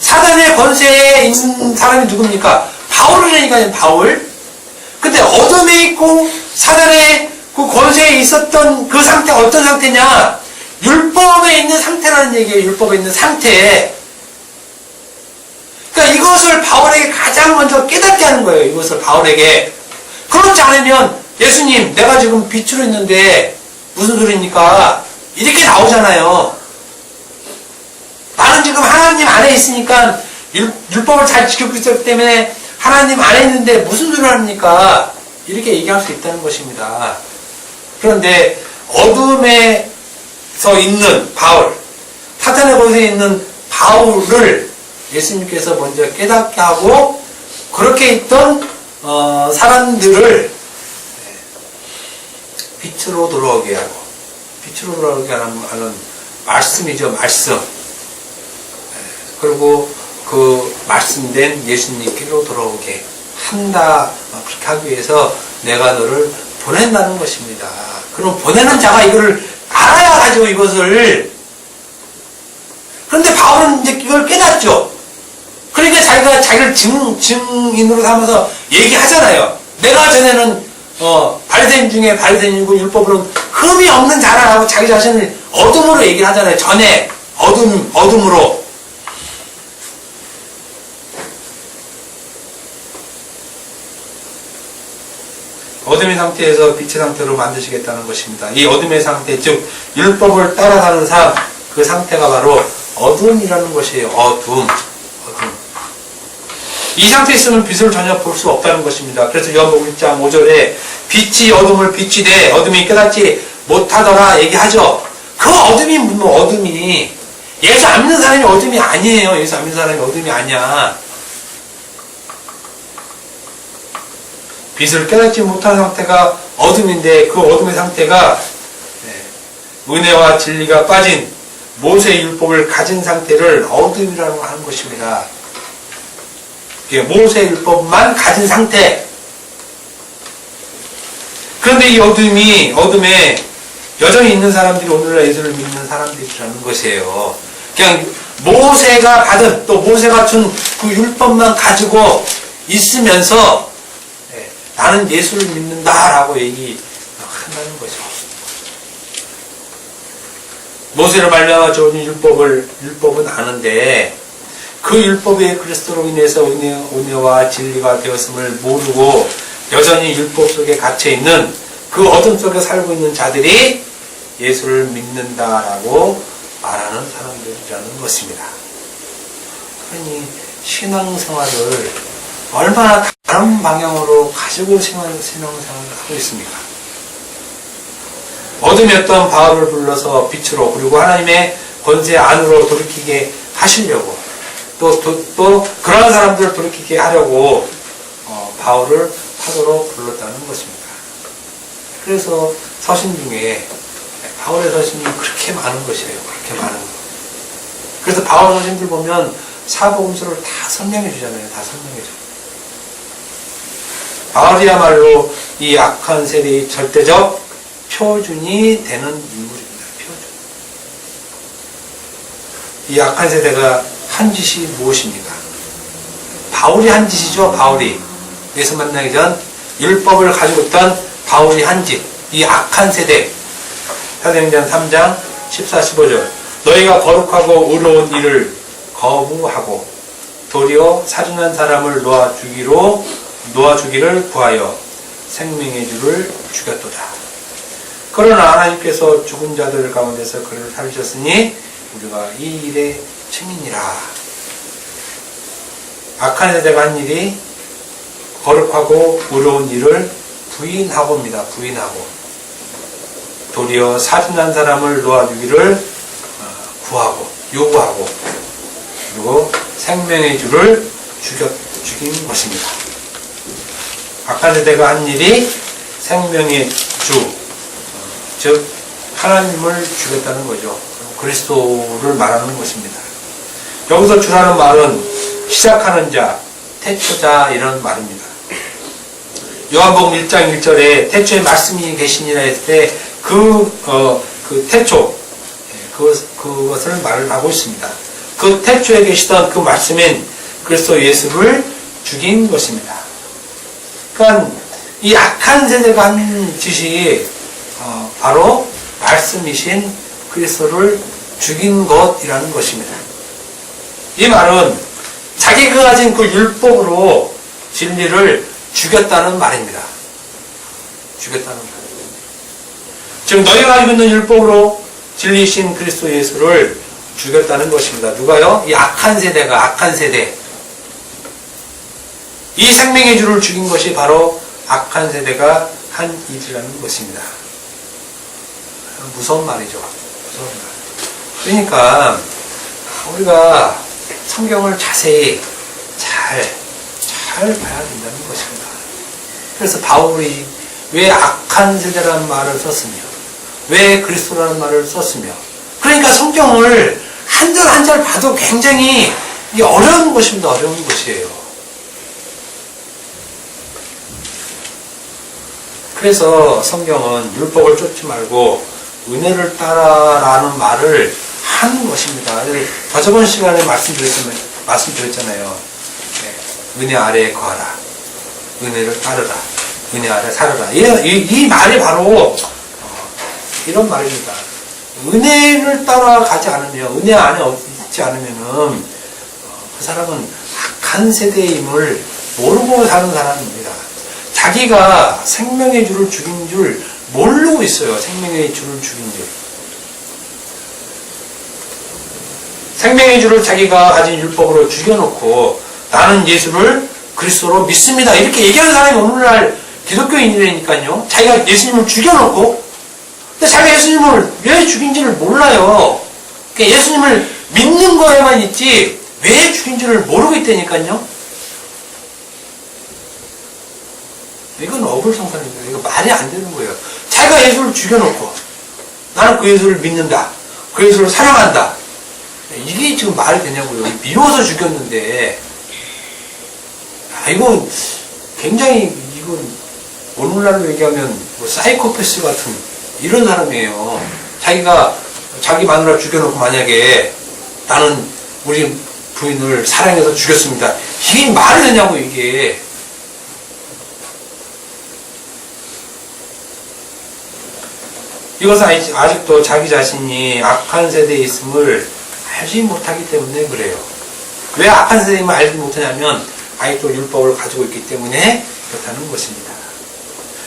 사단의 권세에 있는 사람이 누굽니까? 바울이라니까요, 바울. 근데 어둠에 있고 사단의 그 권세에 있었던 그 상태가 어떤 상태냐? 율법에 있는 상태라는 얘기예요, 율법에 있는 상태. 그러니까 이것을 바울에게 가장 먼저 깨닫게 하는 거예요, 이것을 바울에게. 그렇지 않으면 예수님, 내가 지금 빛으로 있는데 무슨 소리입니까? 이렇게 나오잖아요. 나는 지금 하나님 안에 있으니까 율법을 잘 지키고 있기 때문에 하나님 안에 있는데 무슨 소리를 합니까? 이렇게 얘기할 수 있다는 것입니다. 그런데 어둠에서 있는 바울, 사탄의 권세에 있는 바울을 예수님께서 먼저 깨닫게 하고 그렇게 있던 사람들을 빛으로 돌아오게 하고, 빛으로 돌아오게 하는 말씀이죠, 말씀. 그리고 그 말씀된 예수님께로 돌아오게 한다. 그렇게 하기 위해서 내가 너를 보낸다는 것입니다. 그럼 보내는 자가 이거를 알아야 하죠, 이것을. 그런데 바울은 이제 이걸 깨닫죠. 그러니까 자기가 자기를 증인으로 삼아서 얘기하잖아요. 내가 전에는 바리새인 중에 바리새인이고 율법으로는 흠이 없는 자라고 자기 자신을 어둠으로 얘기를 하잖아요. 전에 어둠으로. 어둠의 상태에서 빛의 상태로 만드시겠다는 것입니다. 이 어둠의 상태, 즉 율법을 따라가는 삶, 그 상태가 바로 어둠이라는 것이에요. 어둠. 이 상태에 있으면 빛을 전혀 볼 수 없다는 것입니다. 그래서 요한복음 1장 5절에 빛이 어둠을 비추되 어둠이 깨닫지 못하더라 얘기하죠. 그 어둠이 뭐 어둠이 예수 안 믿는 사람이 어둠이 아니에요. 예수 안 믿는 사람이 어둠이 아니야. 빛을 깨닫지 못하는 상태가 어둠인데 그 어둠의 상태가 은혜와 진리가 빠진 모세의 율법을 가진 상태를 어둠이라고 하는 것입니다. 모세의 율법만 가진 상태. 그런데 이 어둠에 여전히 있는 사람들이 오늘날 예수를 믿는 사람들이라는 것이에요. 그냥 모세가 받은, 또 모세가 준 그 율법만 가지고 있으면서 나는 예수를 믿는다라고 얘기한다는 거죠. 모세를 말미암아 주어진 율법은 아는데 그 율법의 그리스도로 인해서 은혜와 진리가 되었음을 모르고 여전히 율법 속에 갇혀있는 그 어둠 속에 살고 있는 자들이 예수를 믿는다라고 말하는 사람들이라는 것입니다. 그러니 신앙생활을 얼마나 다른 방향으로 가지고 신앙생활을 하고 있습니까? 어둠이었던 바울을 불러서 빛으로, 그리고 하나님의 권세 안으로 돌이키게 하시려고, 또 그런 사람들을 돌이키게 하려고 바울을 사도로 불렀다는 것입니다. 그래서 서신 중에 바울의 서신이 그렇게 많은 것이에요. 그렇게 많은 것. 그래서 바울 서신들 보면 사복음서를 다 설명해 주잖아요. 다 설명해 줘요. 바울이야말로 이 악한 세대의 절대적 표준이 되는 인물입니다. 표준. 이 악한 세대가 한 짓이 무엇입니까? 바울이 한 짓이죠. 바울이 예수 만나기 전 율법을 가지고 있던 바울이 한 짓, 이 악한 세대. 사도행전 3장 14, 15절. 너희가 거룩하고 의로운 일을 거부하고 도리어 살인한 사람을 놓아주기를 구하여 생명의 주를 죽였도다. 그러나 하나님께서 죽은 자들 가운데서 그를 살리셨으니 우리가 이 일의 증인이라. 악한 세대가 한 일이 거룩하고 의로운 일을 부인하고입니다. 부인하고 도리어 살인한 사람을 놓아주기를 구하고 요구하고 그리고 생명의 주를 죽인 것입니다. 악한 세대가 한 일이 생명의 주, 즉 하나님을 죽였다는 거죠. 그리스도를 말하는 것입니다. 여기서 주라는 말은 시작하는 자, 태초자 이런 말입니다. 요한복음 1장 1절에 태초에 말씀이 계시니라 했을 때 그 태초, 그것을 말을 하고 있습니다. 그 태초에 계시던 그 말씀인 그리스도 예수를 죽인 것입니다. 그러니까 이 악한 세대가 한 짓이 바로 말씀이신 그리스도를 죽인 것이라는 것입니다. 이 말은 자기가 가진 그 율법으로 진리를 죽였다는 말입니다. 죽였다는 말. 즉 너희가 가지고 있는 율법으로 진리이신 그리스도 예수를 죽였다는 것입니다. 누가요? 이 악한 세대가, 악한 세대. 이 생명의 주를 죽인 것이 바로 악한 세대가 한 일이라는 것입니다. 무서운 말이죠. 무서운 말. 그러니까 우리가 성경을 자세히 잘 봐야 된다는 것입니다. 그래서 바울이 왜 악한 세대라는 말을 썼으며 왜 그리스도라는 말을 썼으며 그러니까 성경을 한 절 한 절 봐도 굉장히 어려운 것입니다. 어려운 것이에요. 그래서 성경은 율법을 쫓지 말고 은혜를 따라라는 말을 하는 것입니다. 저번 시간에 말씀드렸잖아요. 은혜 아래에 거하라. 은혜를 따르라. 은혜 아래 살아라. 이 말이 바로 이런 말입니다. 은혜를 따라가지 않으면, 은혜 안에 있지 않으면은 그 사람은 악한 세대임을 모르고 사는 사람입니다. 자기가 생명의 주를 죽인 줄 모르고 있어요. 생명의 주를 죽인 줄. 생명의 주를 자기가 가진 율법으로 죽여놓고 나는 예수를 그리스도로 믿습니다. 이렇게 얘기하는 사람이 오늘날 기독교인이라니까요. 자기가 예수님을 죽여놓고 근데 자기가 예수님을 왜 죽인지를 몰라요. 그러니까 예수님을 믿는 거에만 있지 왜 죽인지를 모르고 있다니까요. 이건 어불성설입니다. 이거 말이 안 되는 거예요. 자기가 예수를 죽여놓고 나는 그 예수를 믿는다. 그 예수를 사랑한다. 이게 지금 말이 되냐고요. 미워서 죽였는데 이건 굉장히 이건 오늘날로 얘기하면 뭐 사이코패스 같은 이런 사람이에요. 자기가 자기 마누라 죽여놓고 만약에 나는 우리 부인을 사랑해서 죽였습니다. 이게 말이 되냐고 이게. 이것은 아직도 자기 자신이 악한 세대에 있음을 알지 못하기 때문에 그래요. 왜 악한 세대임을 알지 못하냐면 아직도 율법을 가지고 있기 때문에 그렇다는 것입니다.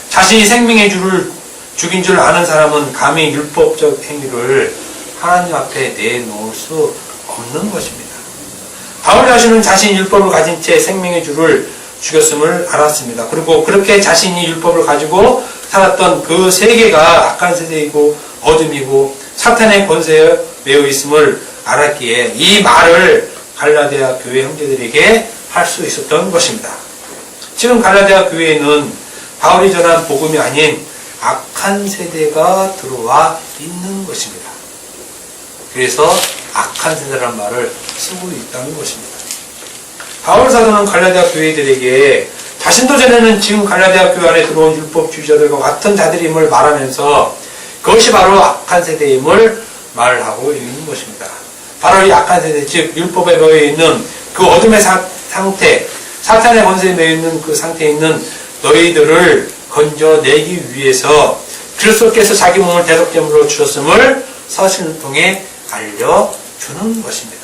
자신이 생명의 주를 죽인 줄 아는 사람은 감히 율법적 행위를 하나님 앞에 내놓을 수 없는 것입니다. 바울 자신은 자신이 율법을 가진 채 생명의 주를 죽였음을 알았습니다. 그리고 그렇게 자신이 율법을 가지고 살았던 그 세계가 악한 세대이고 어둠이고 사탄의 권세에 매여 있음을 알았기에 이 말을 갈라디아 교회 형제들에게 할 수 있었던 것입니다. 지금 갈라디아 교회에는 바울이 전한 복음이 아닌 악한 세대가 들어와 있는 것입니다. 그래서 악한 세대라는 말을 쓰고 있다는 것입니다. 바울 사도는 갈라디아 교회들에게 자신도 전에는 지금 갈라디아 교회 안에 들어온 율법주의자들과 같은 자들임을 말하면서 그것이 바로 악한 세대임을 말하고 있는 것입니다. 바로 이 악한 세대, 즉 율법에 매여 있는 그 어둠의 상태, 사탄의 권세에 매여 있는 그 상태에 있는 너희들을 건져내기 위해서 그리스도께서 자기 몸을 대속제물로 주셨음을 서신을 통해 알려주는 것입니다.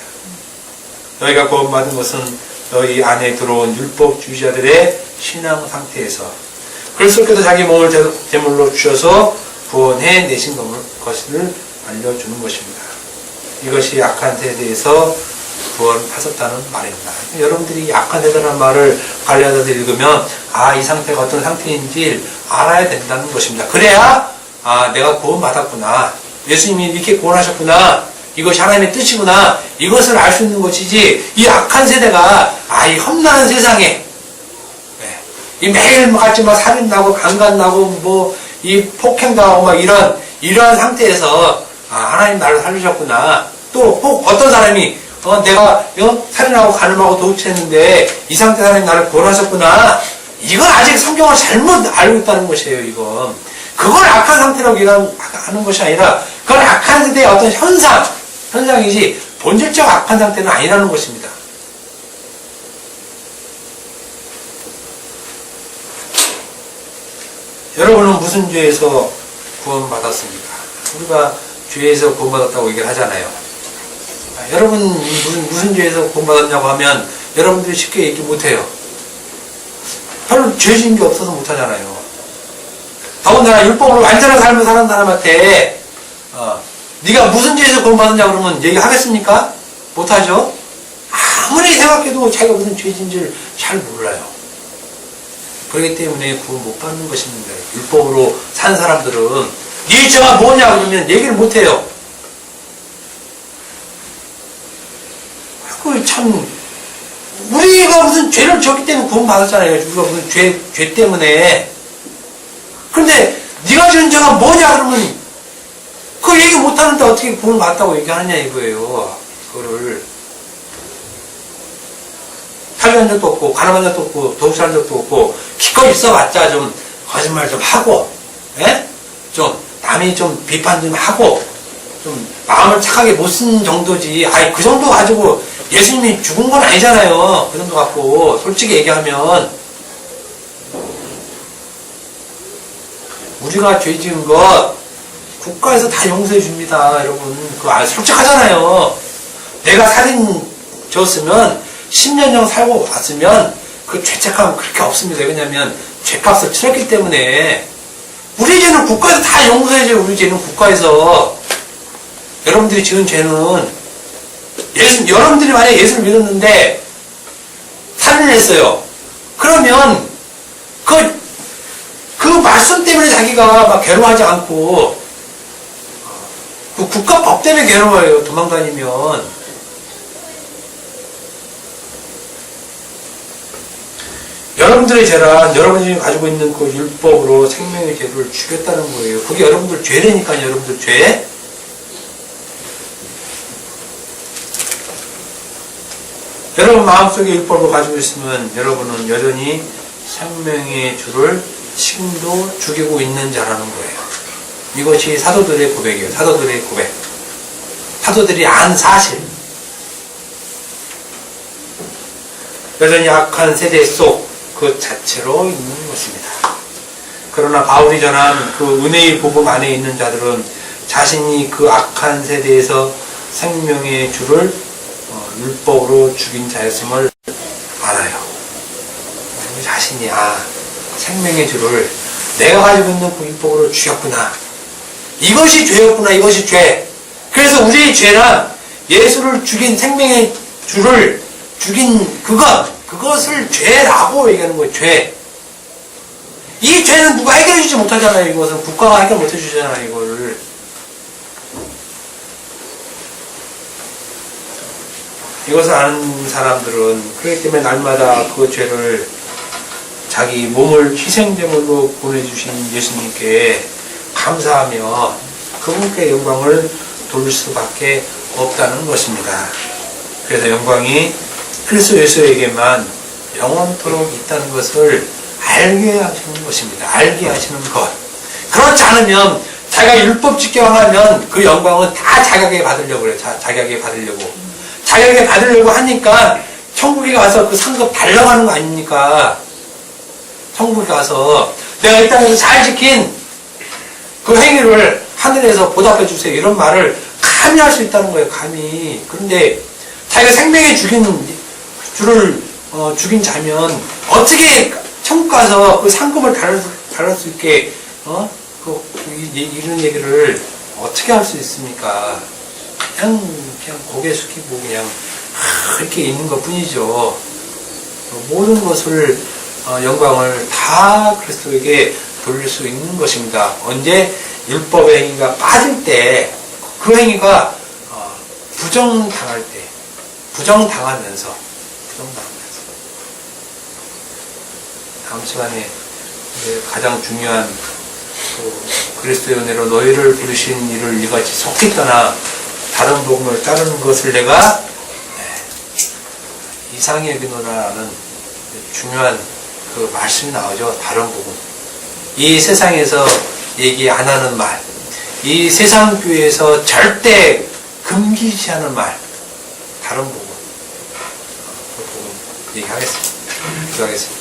너희가 구원받은 것은 너희 안에 들어온 율법주의자들의 신앙 상태에서 그리스도께서 자기 몸을 대속제물로 주셔서 구원해내신 것을 알려주는 것입니다. 이것이 악한 세대에서 구원하셨다는 말입니다. 여러분들이 악한 세대라는 말을 갈라디아서 읽으면 이 상태가 어떤 상태인지 알아야 된다는 것입니다. 그래야 내가 구원받았구나. 예수님이 이렇게 구원하셨구나. 이것이 하나님의 뜻이구나. 이것을 알 수 있는 것이지 이 악한 세대가 이 험난한 세상에 이 매일같이 막 살인나고 강간나고 이 폭행당하고 막 이러한 상태에서 하나님 나를 살리셨구나. 또 꼭 어떤 사람이 내가 살인하고 간음하고 도둑질했는데 이 상태 사람이 나를 구원하셨구나. 이건 아직 성경을 잘못 알고 있다는 것이에요. 이건 그걸 악한 상태라고 하는 것이 아니라 그건 그건 악한 세대의 어떤 현상이지 본질적 악한 상태는 아니라는 것입니다. 여러분은 무슨 죄에서 구원받았습니까? 우리가 죄에서 구원받았다고 얘기를 하잖아요. 여러분 무슨 죄에서 구원받았냐고 하면 여러분들이 쉽게 얘기 못해요. 별로 죄 지은 게 없어서 못하잖아요. 더군다나 율법으로 완전한 삶을 사는 사람한테 네가 무슨 죄에서 구원받았냐고 그러면 얘기하겠습니까? 못하죠. 아무리 생각해도 자기가 무슨 죄인지를 잘 몰라요. 그렇기 때문에 구원 못 받는 것입니다. 율법으로 산 사람들은 네 죄가 뭐냐 그러면 얘기를 못해요. 참 우리가 무슨 죄를 지었기 때문에 구원 받았잖아요. 우리가 무슨 죄 때문에. 그런데 네가 지은 죄가 뭐냐 그러면 그 얘기 못하는데 어떻게 구원 받았다고 얘기하느냐 이거예요. 그거를 탈주한 적도 없고 가늠한 적도 없고 도둑질한 적도 없고 기껏 있어봤자 좀 거짓말 좀 하고 좀 남이 좀 비판 좀 하고 좀 마음을 착하게 못 쓴 정도지. 그 정도 가지고 예수님이 죽은 건 아니잖아요. 그 정도 갖고 솔직히 얘기하면 우리가 죄 지은 것 국가에서 다 용서해 줍니다. 여러분 그거 솔직하잖아요. 내가 살인 졌으면 10년형 살고 왔으면 그 죄책감은 그렇게 없습니다. 왜냐하면 죄값을 치렀기 때문에. 우리 죄는 국가에서 다 용서해줘요. 우리 죄는 국가에서. 여러분들이 지은 죄는 여러분들이 만약에 예수를 믿었는데 살인을 했어요. 그러면 그 말씀 때문에 자기가 막 괴로워하지 않고 그 국가법 때문에 괴로워해요. 도망다니면. 여러분들의 죄란 여러분이 가지고 있는 그 율법으로 생명의 죄를 죽였다는 거예요. 그게 여러분들 죄라니까요. 여러분들 죄. 여러분 마음속에 율법을 가지고 있으면 여러분은 여전히 생명의 주를 지금도 죽이고 있는 자라는 거예요. 이것이 사도들의 고백이에요. 사도들의 고백. 사도들이 안 사실. 여전히 악한 세대 속 그 자체로 있는 것입니다. 그러나 바울이 전한 그 은혜의 복음 안에 있는 자들은 자신이 그 악한 세대에서 생명의 주를 율법으로 죽인 자였음을 알아요. 자신이 생명의 주를 내가 가지고 있는 그 율법으로 죽였구나. 이것이 죄였구나. 이것이 죄. 그래서 우리의 죄란 예수를 죽인 생명의 주를 죽인 그것을 죄라고 얘기하는 거예요. 죄. 이 죄는 누가 해결해 주지 못하잖아요. 이것은 국가가 해결 못 해주잖아요. 이거를. 이것을 아는 사람들은 그렇기 때문에 날마다 그 죄를 자기 몸을 희생제물로 보내주신 예수님께 감사하며 그분께 영광을 돌릴 수밖에 없다는 것입니다. 그래서 영광이 그리스도 예수에게만 영원토록 있다는 것을 알게 하시는 것입니다. 알게 하시는 것. 그렇지 않으면 자기가 율법 지켜 하면 그 영광은 다 자기에게 받으려고 그래요. 자기에게 받으려고. 자기에게 받으려고 하니까 천국에 가서 그 상급 달라가는 거 아닙니까? 천국에 가서 내가 이 땅에서 잘 지킨 그 행위를 하늘에서 보답해 주세요. 이런 말을 감히 할 수 있다는 거예요. 감히. 그런데 자기가 생명에 주를 죽인 자면 어떻게 천국 가서 그 상급을 달할 수 있게 이런 얘기를 어떻게 할 수 있습니까? 그냥 고개 숙이고 그냥 이렇게 있는 것 뿐이죠. 모든 것을 영광을 다 그리스도에게 돌릴 수 있는 것입니다. 언제 율법의 행위가 빠질 때, 그 행위가 부정당할 때, 부정당하면서 다음 시간에 가장 중요한 그리스도의 은혜로 너희를 부르신 이를 이같이 속히 떠나 다른 복음을 따르는 것을 내가 이상히 여기노라라는 중요한 그 말씀이 나오죠. 다른 복음. 이 세상에서 얘기 안 하는 말, 이 세상 교회에서 절대 금기시하는 말, 다른 부분, 그 부분 얘기하겠습니다. 기도하겠습니다.